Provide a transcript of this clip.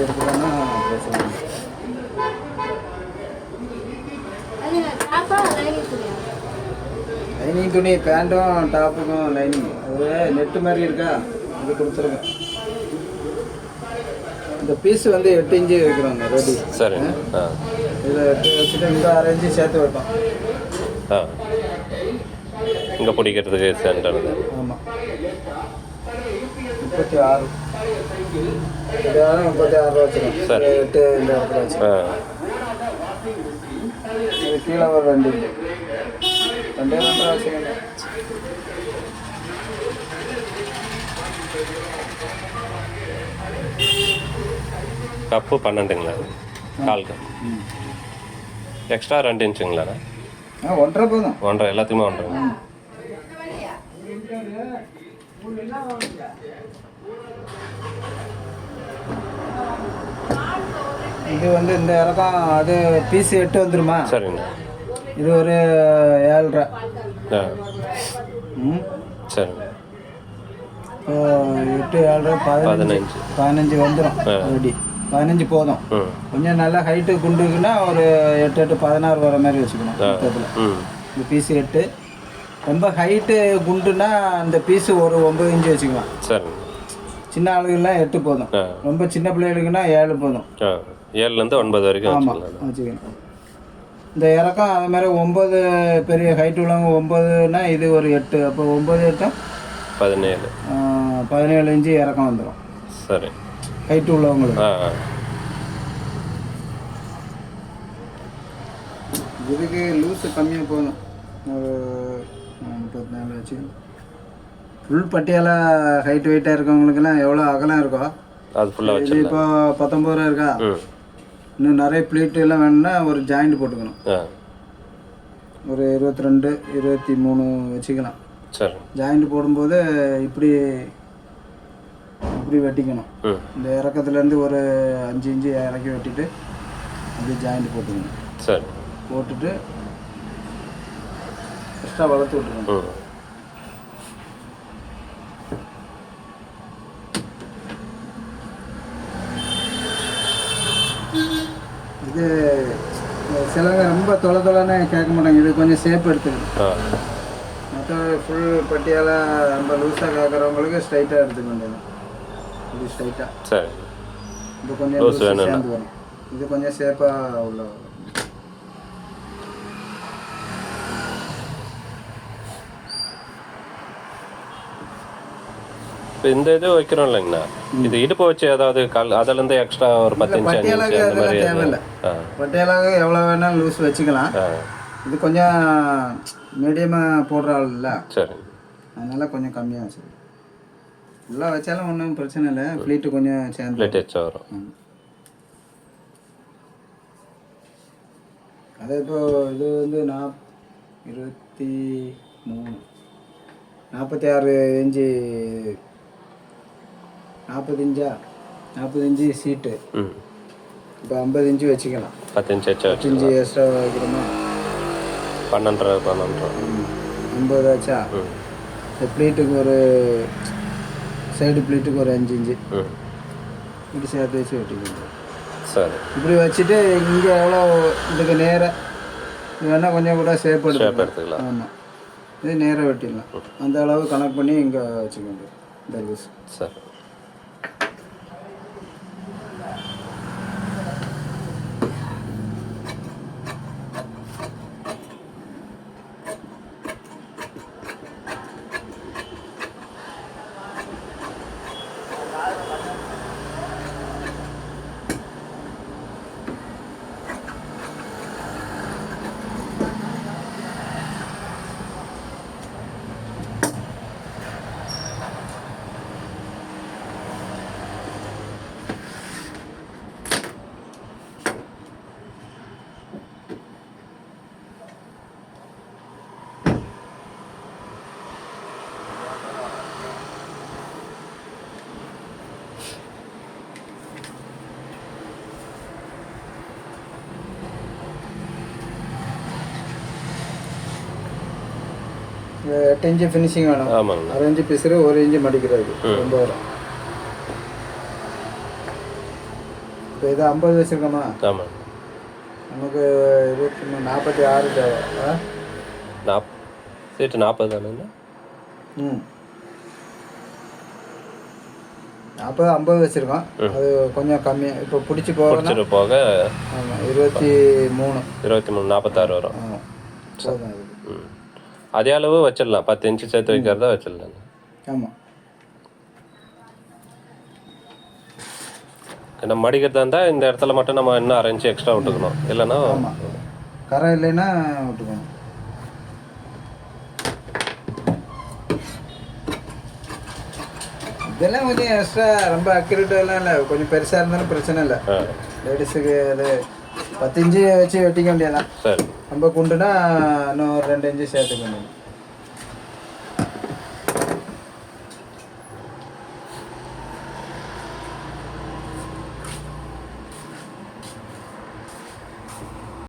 எடுக்கலன்னா பிரச்சனை இல்லை. லைனிங் துணி பேண்ட்டும் டாப்புக்கும் லைனிங் அது நெட்டு மாதிரி இருக்கா இது கொடுத்துருங்க. இந்த பீஸ் வந்து 8 இன்ச்சு வைக்கிறோங்க ரெடி. சரி. இதில் 8 வச்சுட்டு இந்த 6 இன்ச்சு சேர்த்து வைப்போம். இங்கே பிடிக்கிறதுக்கு சென்டர். ஆமாம் 36 36 வச்சுருக்கோம். சரி 8 இந்த இடத்துல வச்சுருக்கோம். இது கீழே ஒரு 2 இன்ச்சு 2 வச்சுக்கோங்க. கப்பு 12ங்களா? கால் கப் எக்ஸ்ட்ரா 2 இன்ச்சுங்களா? 1.5 போதும். 1.5 எல்லாத்தையுமே 1.5. இது வந்து இந்த இறக்கம் அது பீஸ் 8 வந்துருமா? சரிங்க. இது ஒரு 7.5. சரிங்க. 8 7 15 வந்துடும். ரெடி 15 போதும். கொஞ்சம் நல்லா ஹைட்டு குண்டுக்குன்னா ஒரு 8 16 வர மாதிரி வச்சுக்கணும். இந்த பீஸு 8. ரொம்ப ஹைட்டு குண்டுன்னா அந்த பீஸு ஒரு 9 இன்ச்சு வச்சுக்கலாம். சரி. சின்ன ஆளுகள்லாம் 8 போதும். ரொம்ப சின்ன பிள்ளைகளுக்குன்னா 7 போதும். 7லேருந்து 9 வரைக்கும். ஆமாம் வச்சுக்கணும். இந்த இறக்கம் அது மாதிரி 9 பெரிய ஹைட் உள்ளவங்க 9னா இது ஒரு 8. அப்போ 9 8 17 இன்ச்சு இறக்கம் வந்துடும். சரி. ஹைட்டு உள்ளவங்களுக்கு. இதுக்கு லூஸு கம்மியாக போதும். ஒரு 34 வச்சு ஃபுல் பட்டியாலா ஹைட் வெயிட்டாக இருக்கவங்களுக்கெல்லாம் எவ்வளோ அகலம் இருக்கோ அது ஃபுல்லாக. இது இப்போ 19 ரூபா இருக்கா? இன்னும் நிறைய ப்ளீட்டு எல்லாம் வேணும்னா ஒரு ஜாயிண்ட் போட்டுக்கணும். ஒரு 22 23 வச்சுக்கலாம். சரி. ஜாயிண்ட் போடும்போது இப்படி இப்படி வெட்டிக்கணும். இந்த இறக்கத்துலேருந்து ஒரு 5 இன்ச்சு இறக்கி வெட்டிட்டு அப்படியே ஜாயிண்ட் போட்டுக்கணும். சரி. போட்டுட்டு எக்ஸ்ட்ரா வளர்த்து விட்டுக்கணும். இது சிலங்க ரொம்ப தொலைன்னு கேட்க மாட்டாங்க. இது கொஞ்சம் சேஃப் எடுத்துக்கணும். மற்ற ஃபுல் பட்டியால் ரொம்ப லூஸாக கேட்குறவங்களுக்கு ஸ்ட்ரைட்டாக எடுத்துக்க வேண்டியது. இது ஸ்ட்ரைட்டாக. சரி. இது கொஞ்சம் சேர்ந்து வரும். இது கொஞ்சம் சேஃபாக உள்ள வரும். இப்போ இந்த இது வைக்கிறோம் இல்லைங்கண்ணா, இது இடுப்பு வச்சு ஏதாவது அதிலேருந்து எக்ஸ்ட்ரா ஒரு 10 இன்ச்சு அந்த மாதிரி தேவையில்லை. பட்டியாலாக எவ்வளோ வேணாலும் லூஸ் வச்சுக்கலாம். இது கொஞ்சம் மீடியமாக போடுற ஆள் இல்லை. சரி. அதனால் கொஞ்சம் கம்மியாக வச்சு ஃபுல்லாக வச்சாலும் ஒன்றும் பிரச்சனை இல்லை. ஃப்ளீட்டு கொஞ்சம் சேர்ந்து ஃப்ளீட் எச்சா வரும். அதே இப்போது இது வந்து 23 46 இன்ச்சு 40 இன்ச்சு சீட்டு. இப்போ 50 இன்ச்சு வச்சுக்கலாம். 10 இன்ச்சு எச்சா 10 இன்ச்சு எக்ஸ்ட்ரா வைக்கிறோமா? 12 50 ஆச்சா? இந்த ப்ளீட்டுக்கு ஒரு சைடு ப்ளீட்டுக்கு ஒரு 5 இன்ச்சு இப்படி சேர்த்து வச்சு வெட்டிக்கணும். சரி. இப்படி வச்சுட்டு இங்கே எவ்வளோ இதுக்கு நேராக இது வேணால் கொஞ்சம் கூட ஷேப் எடுத்துக்கலாம். ஆமாம், இது நேராக வெட்டிடலாம். அந்த அளவு கனெக்ட் பண்ணி இங்கே வச்சுக்க வேண்டியது இந்த லூஸ். சரி. இந்த 8 இன்ச்சு ஃபினிஷிங் வேணும். ஆமாங்க. 6 இன்ச்சு பிசுறு 1 இன்ச்சு மடிக்கிறது ரொம்ப வரும். இப்போ இது 50 வச்சுருக்கோமா? ஆமாம். நமக்கு 23 46 தேவை. சீட்டு 40 தானேண்ணா? 40 50 வச்சுருக்கோம். அது கொஞ்சம் கம்மியாக இப்போ பிடிச்சி போக போக ஆமாம் 23 46 வரும். அதே அளவு வச்சிடலாம். 10 இன்ச்சு சேர்த்து வைக்கிறதா வச்சிடலாம். ஆமாம். நம்ம மடிக்கிறதா இருந்தால் இந்த இடத்துல மட்டும் நம்ம இன்னும் 1/2 இன்ச்சு எக்ஸ்ட்ரா விட்டுக்கணும். இல்லைன்னா கரை இல்லைன்னா விட்டுக்கணும். இதெல்லாம் கொஞ்சம் எக்ஸ்ட்ரா ரொம்ப அக்யூரேட்டெல்லாம் இல்லை. கொஞ்சம் பெருசாக இருந்தாலும் பிரச்சனை இல்லை. லேடிஸுக்கு அது 10 இன்ச்சு வச்சு வெட்டிக்க வேண்டியதான். சரி. ரொம்ப குண்டுனா இன்னும் 2 இன்ச்சு சேர்த்துக்க வேண்டியது.